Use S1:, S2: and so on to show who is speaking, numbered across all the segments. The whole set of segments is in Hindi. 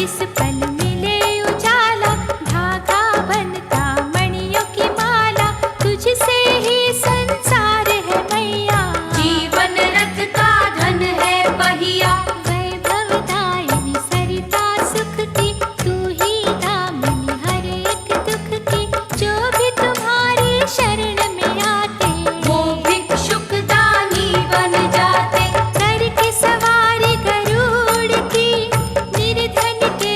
S1: जिस पल मिले उजाला, धागा बनता मणियों की माला, तुझसे ही संसार है मैया।
S2: जीवन रथ का धन है पहिया,
S1: वैभवदायिनी सरिता सुख की, तू ही दामिनी हर एक दुख की, जो भी तुम्हारी शरण में आते,
S2: वो भिक्षुक दानी बन जाते।
S1: करके सवारी गरुड़ की, निर्धन के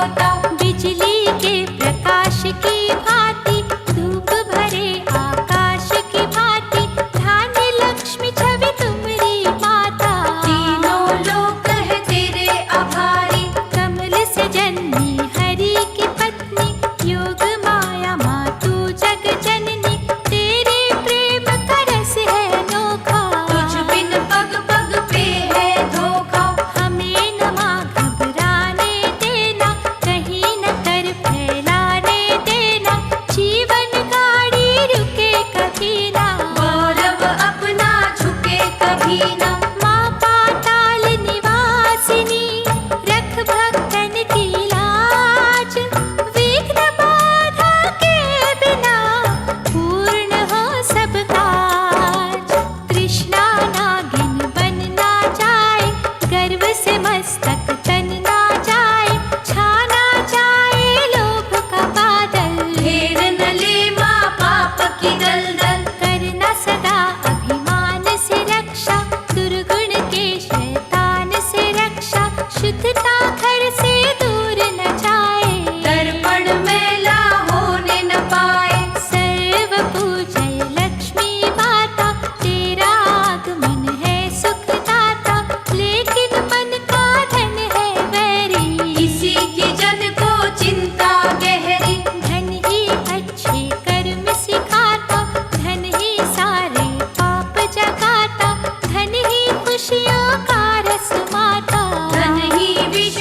S2: होता।
S1: बिजली के प्रकाश की भांति धूप भरे आकाश की भांति धान्य लक्ष्मी छवि तुम्हारी माता।
S2: तीनों लोक है तेरे आभारी।
S1: कमल से जन्मी हरि की पत्नी योग माया माँ तू जग जननी तेरे प्रेम का रस है अनोखा।
S2: तुझ बिन पग पग पे है धोखा।
S1: हमें न माँ घबराने देना कहीं न कर फैलाने देना जीवन गाड़ी रुके कभी ना।
S2: गौरव अपना झुके कभी ना।
S1: माँ पाताल निवासिनी रख भक्तन की लाज विघ्न बाधा के बिना पूर्ण हो सब काज। तृष्णा नागिन बन ना जाए गर्व से मस्तक तन ना जाए छाना जाए लोभ का बादल।
S2: घेर न ले माँ पाप की दलदल।
S1: करना सदा अभिमान से रक्षा दुर्गुण के शैतान से रक्षा शुद्धता घर से दूर न जाए।
S2: दर्पण मैला होने न पाए।
S1: सर्व पूजय लक्ष्मी माता तेरा आगमन है सुखदाता लेकिन मन का धन है वैरी।
S2: इसी की जन को चिंता गहरी।
S1: धन ही अच्छे कर्म सिखाता धन ही सारे पाप जगाता धन ही खुशियों का रस माता।
S2: धन ही विष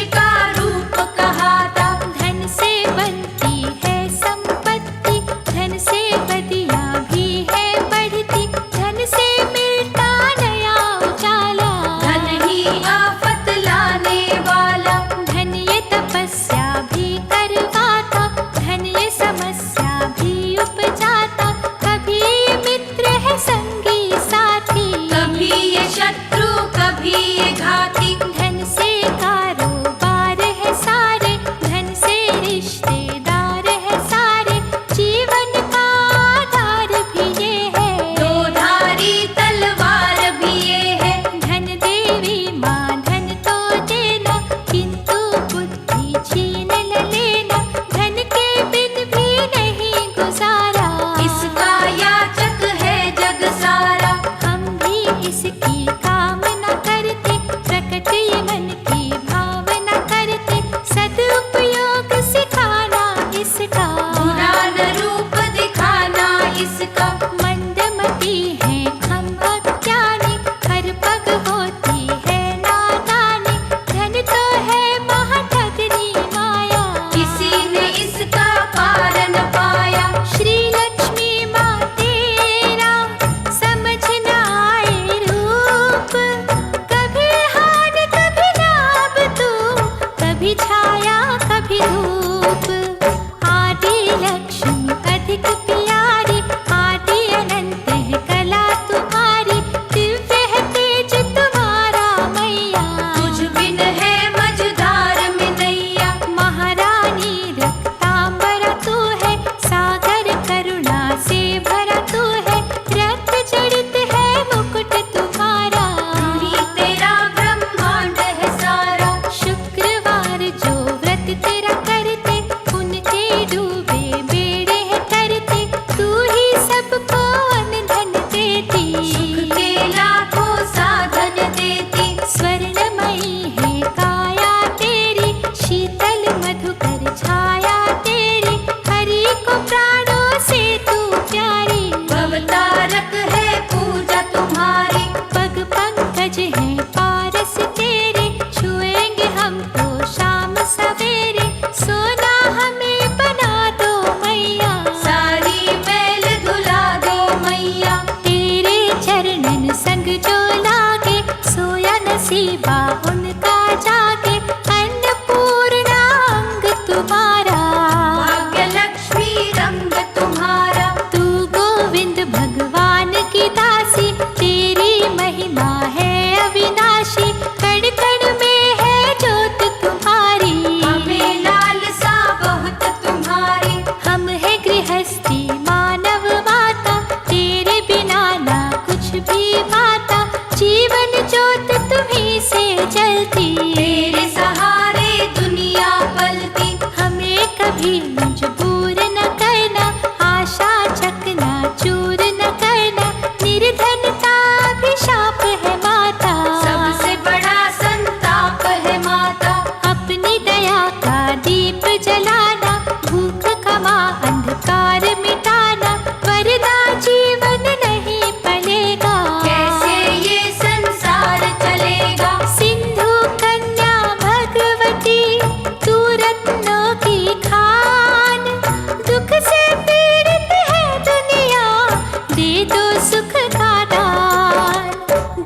S1: कभी मजबूर न करना, आशा चकना चूर न करना, निर्धनता अभिशाप है माता।
S2: सबसे बड़ा संताप है माता।
S1: अपनी दया का दीप जलाना, भूख क्षमा अंधकार मिटाना, वरना जीवन नहीं पलेगा।
S2: कैसे ये संसार चलेगा।
S1: सिंधु कन्या भगवती तू रत्नों की खान, दुख से पीड़ित है दुनिया, दे दो सुख का दान।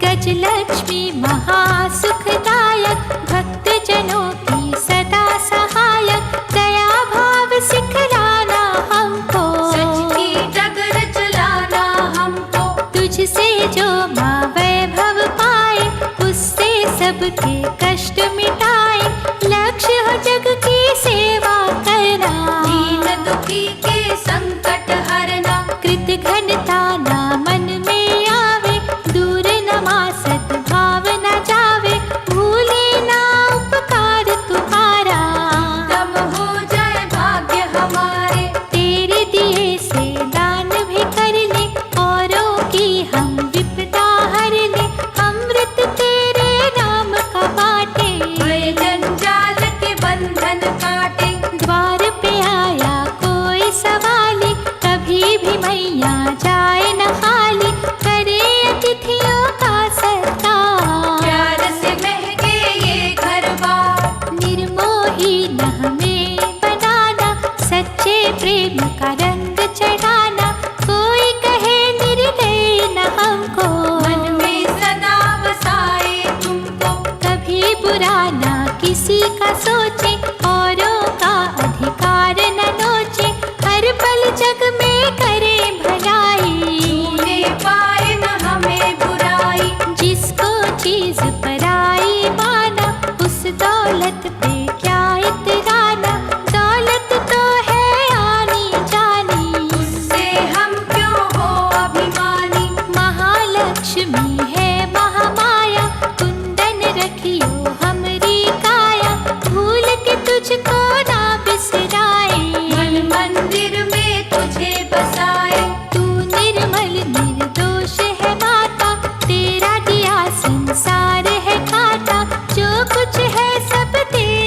S1: गजलक्ष्मी महासुखदायक, भक्त जनों की सदा सहायक, दया भाव सिखलाना हमको,
S2: सच की डगर चलाना हमको।
S1: तुझसे जो माँ वैभव पाए, उससे सबके कष्ट मिटाए, लक्ष्य हो जग की सेवा करना,
S2: दीन दुखी के संकट हरना।
S1: कृत घनता ना मन में आवे, दूर नमा सद्भाव न जावे, भूले ना उपकार तुम्हारा।
S2: दम हो जाए भाग्य हमारे,
S1: तेरे दिए से दान भी कर ले, औरों की हम विपदा हर ले, अमृत तेरे नाम का बाटे,
S2: भय जंजाल के बंधन काटे।
S1: द्वार पे आया कोई सवाली, कभी भी मैया जाए न खाली, करे अतिथियों का सत्कार।
S2: प्यार से महके ये घर बार,
S1: निर्मोही न हमें बनाना, सच्चे प्रेम का रंग चढ़ाना, कोई कहे निर्दयी न हमको,
S2: मन में सदा बसाए तुमको।
S1: कभी बुरा ना किसी का सोचे, औरों का अधिकार न नोचे, हर पल जग में करे भलाई,
S2: छूने पाए न हमें बुराई।
S1: जिसको चीज पराई माना, उस दौलत पे क्या इतराना, दौलत तो है आनी जानी,
S2: उससे हम क्यों हो अभिमानी।
S1: महालक्ष्मी है महामाया, कुंदन रखियो हमरी काया, भूल के तुझको ना बिसराए,
S2: मन मंदिर में तुझे बसाए।
S1: तू निर्मल निर्दोष है माता, तेरा दिया संसार है खाता, जो कुछ है सब तेरा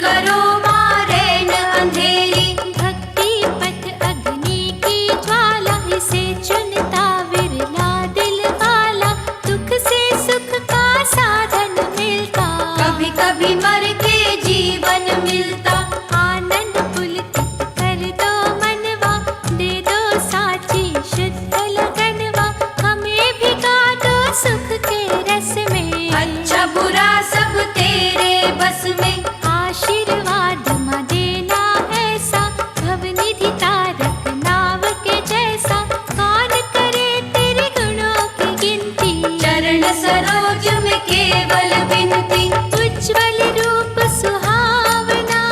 S2: करो माँ रैन अंधेरी।
S1: भक्ति पथ अग्नि की ज्वाला, इसे चुनता विरला दिल वाला, दुख से सुख का साधन मिलता।
S2: कभी कभी मर के जीवन मिलता।
S1: आनंद पुलकित कर दो मनवा, दे दो साची शुद्ध लगनवा, हमें भिगा दो सुख के रस में।
S2: अच्छा बुरा सब तेरे बस में।
S1: आशीर्वाद माँ देना ऐसा, भवनिधि तारक नाव के जैसा, कौन करे तेरे गुणों की गिनती।
S2: चरण सरोज में केवल विनती।
S1: उज्ज्वल रूप सुहावना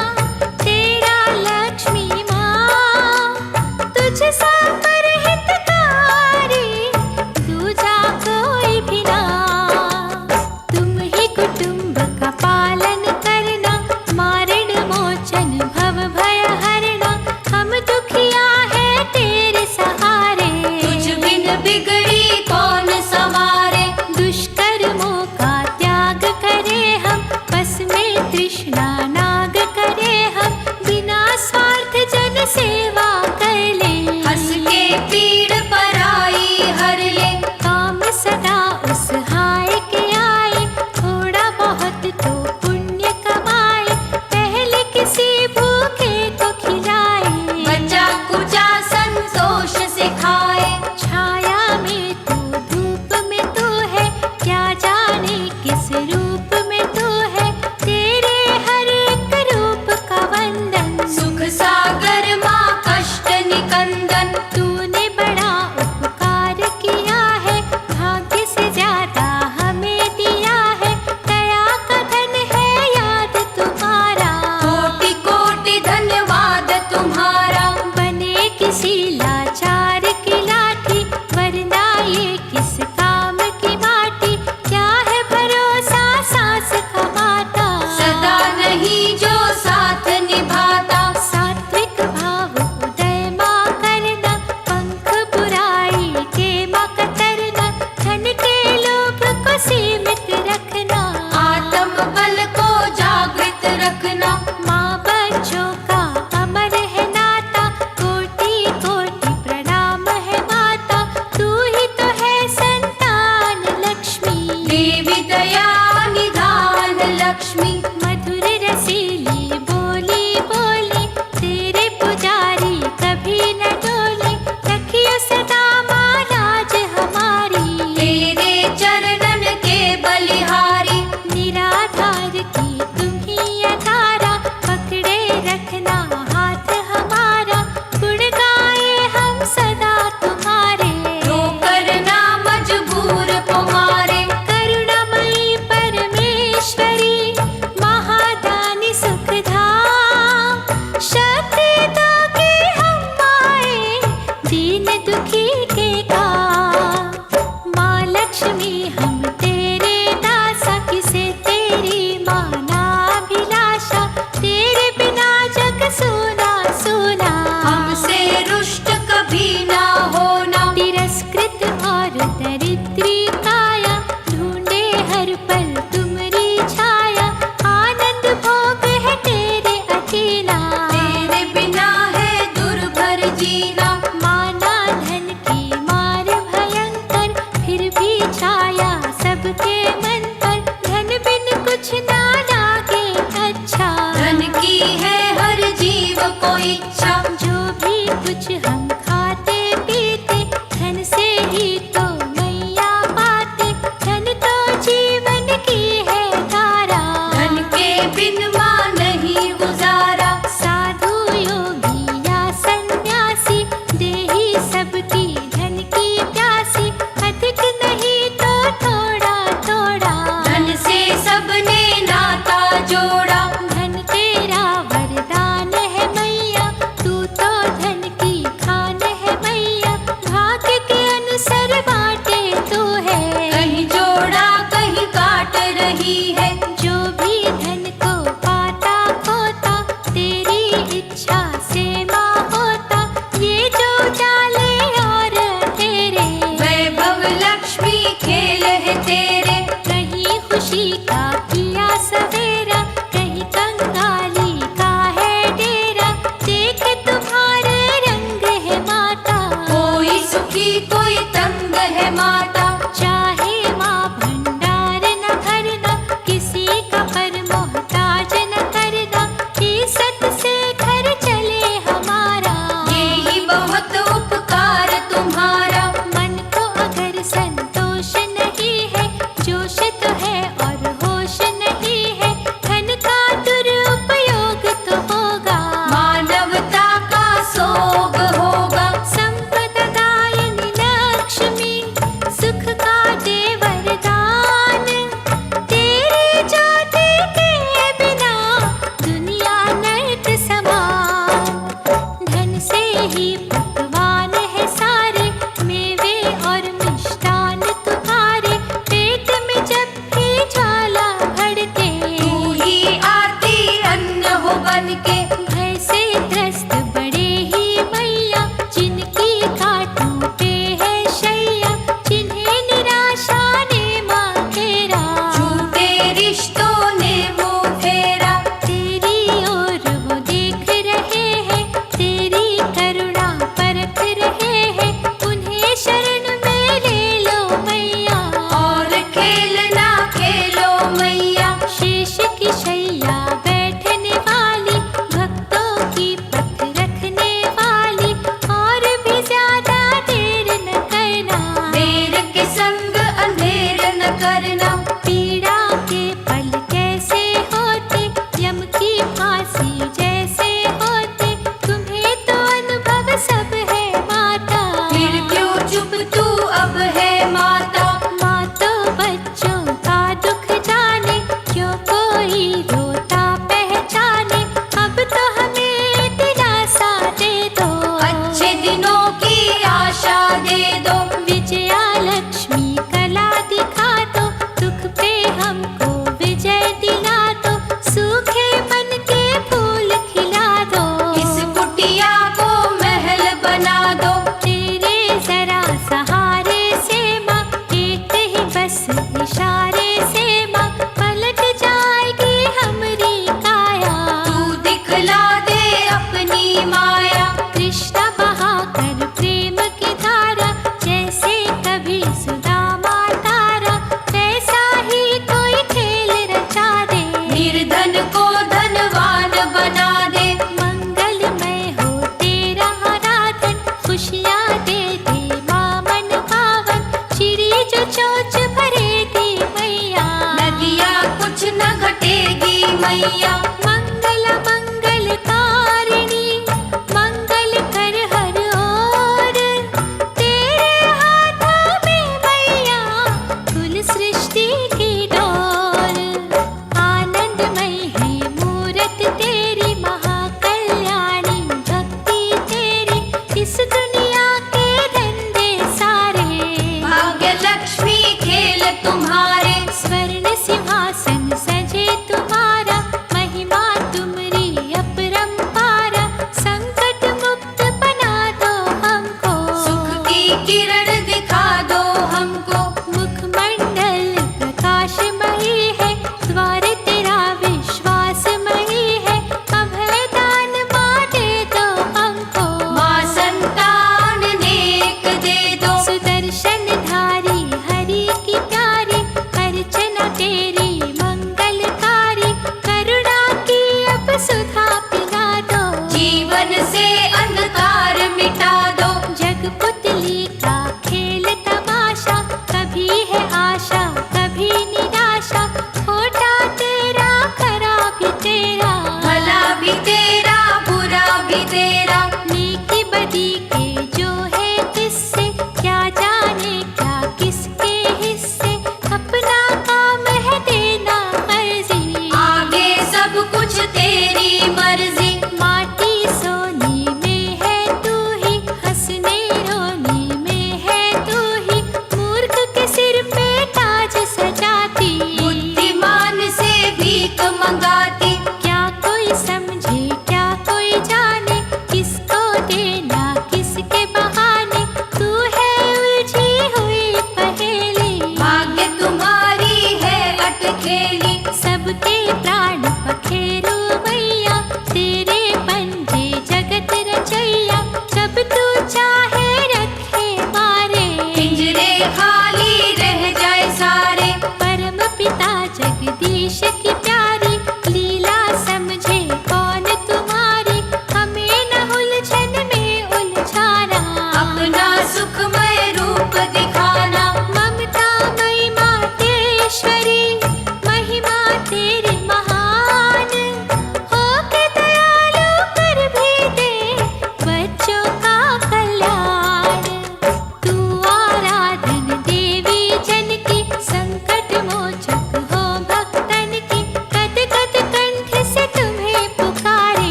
S1: तेरा लक्ष्मी माँ, तुझ सा परहितकारी दूजा कोई भी ना। तुम ही कुटुंब का पालन करना, मारण मोचन भव भय हरना, हम दुखिया है तेरे सहारे।
S2: तुझ बिन बिगड़ी कौन संवारे।
S1: दुष्कर्मों का त्याग करें हम, बस में तृष्णा नाग करें हम, बिना स्वार्थ जन सेवा कर ले।
S2: हंस के पीड़ पराई हर ले।
S1: काम सदा उस हाय के आए, थोड़ा बहुत तो पुण्य कमाए, पहले किसी भूखे को खिलाए।
S2: बचा कुचा संतोष से खाए।
S1: छाया में तू धूप में तू है, क्या जाने किस रूप में तू है, तेरे हर एक रूप का वंदन।
S2: सुख सागर माँ कष्ट निकंदन।
S1: तूने बड़ा उपकार किया है, भाग्य से ज्यादा हमें दिया है, दया का धन है याद तुम्हारा।
S2: कोटि कोटि धन्यवाद तुम्हारा।
S1: बने किसी लाचार की लाठी, वरना ये किस काम की माटी, क्या है भरोसा सांस का माता।
S2: सदा नहीं जो साथ निभाता।
S1: सात्विक भाव उदय माँ करना, पंख बुराई के माँ कतरना, धन के लोभ को सीमित रखना।
S2: आत्म बल को जागृत रखना।
S1: माँ बच्चों का अमर है नाता, कोटि कोटि प्रणाम है माता, तू ही तो है संतान लक्ष्मी।
S2: देवी दया निधान लक्ष्मी।
S1: मधुर रसीली बोली बोली, तेरे पुजारी कभी न डोले, रखियो सदा माँ लाज हमारी।
S2: तेरे चरणन के बलिहारी।
S1: निराधार की तुम ही अधारा, पकड़े रखना हाथ हमारा, गुण गाए हम सदा तुम्हारे।
S2: रो करना मजबूर तुम्हारे।
S1: करुणामयी परमेश्वरी, महादानी सुखधाम, शक्ति दो कि हम आए दीन दुखी के काम। माँ लक्ष्मी हम तेरे दासा, किसे तेरी माना अभिलाषा, तेरे बिना जग सूना सूना।
S2: हमसे रुष्ट कभी ना होना।
S1: तिरस्कृत और दरिद्री काया, ढूंढे हर पल तुमरी छाया, आनंद भोग है तेरे अकेला।
S2: तेरे बिना है दुर्भर जीना।
S1: माना धन की मार भयंकर, फिर भी छाया सबके मन पर, धन बिन कुछ ना लागे अच्छा।
S2: धन की है हर जीव को इच्छा।
S1: जो भी कुछ हम खाते पीते, धन से ही तो मैया पाते, धन तो जीवन की है धारा।
S2: धन के बिन माँ नहीं गुजारा।
S1: साधु योगी या सन्यासी, देही सबकी धन की प्यासी, अधिक नहीं तो थोड़ा थोड़ा।
S2: धन से सबने नाता जोड़ा।
S1: धन तेरा वरदान है मैया,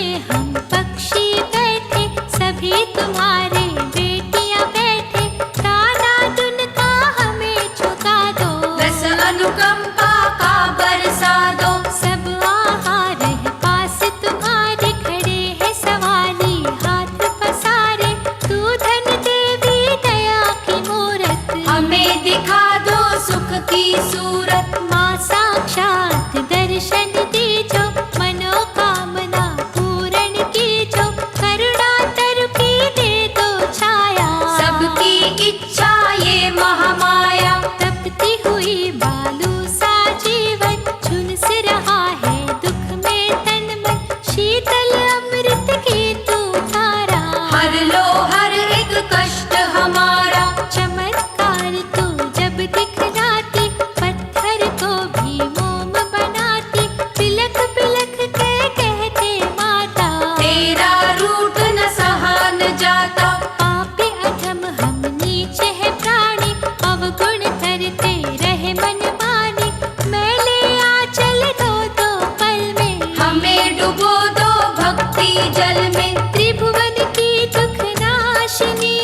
S1: में हम पक्षी बैठे, सभी तुम्हारे बेटियां बैठे, दाना दुन का हमें चुका दो।
S2: रस अनुकंपा का बरसा दो।
S1: सब आहार है पास तुम्हारे, खड़े है सवाली हाथ पसारे, तू धन देवी दया की मूरत,
S2: हमें दिखा दो सुख की सूरत।
S1: माँ साक्षात दर्शन दीजो, मनोकामना पूर्ण कीजो, करुणा तरु की दे दो छाया।
S2: सबकी इच्छा ये महामाया,
S1: तपती हुई बालू सा जीवन, झुलस रहा है दुख में तन मन, शीतल अमृत की तू धारा।
S2: हर लो हर एक कष्ट हमारा।
S1: चमत्कार तू जब दिखलाती, पत्थर को भी मोम बनाती, पिलक पिलक के कहते माता,
S2: तेरा रूठ न सहा न जाता।
S1: पापी अधम हम नीचे है प्राणी, अवगुण करते रहे मन मानी, मैले आंचल दो दो पल में,
S2: हमें डुबो दो भक्ति जल में।
S1: त्रिभुवन की दुख नाशिनी,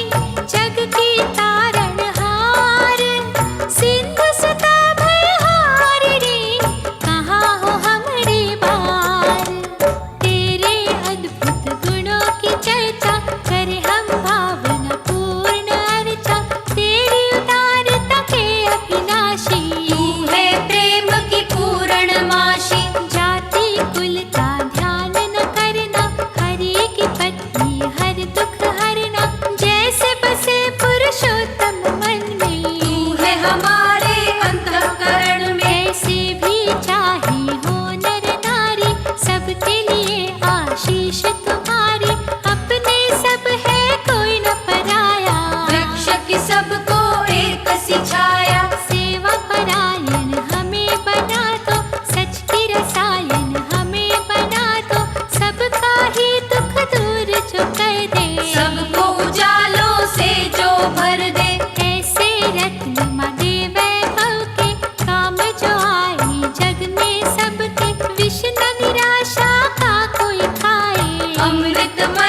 S1: जग की तारणहार, सिंधु सुता भयहारिणी, कहाँ हो हमारी बार। तेरे अद्भुत गुणों की चर्चा करे हम भावना पूर्ण अर्चा, तेरी उदारता के अविनाशी,
S2: तू है प्रेम की पूर्णमाशी।
S1: जाति कुल का ध्यान न करना, हरि की पत्नी हर दुख हरना, जैसे बसे पुरुषोत्तम मन में,
S2: तू है हमारे अंतःकरण में।
S1: ऐसे भी चाहे हो नर नारी, सबके लिए आशीष तुम्हारी, अपने सब है कोई न पराया।
S2: वृक्ष की सबको एक सी छाया,
S1: सेवा परायण हमें बना दो, सच की रसायन हमें बना दो, सबका ही दुख दूर जो कर दे,
S2: सबको उजालों से जो भर दे।
S1: ऐसे रत्न माँ दे वैभव के, काम जो आए जग में सबके, विष न निराशा का कोई खाए।
S2: अमृतमय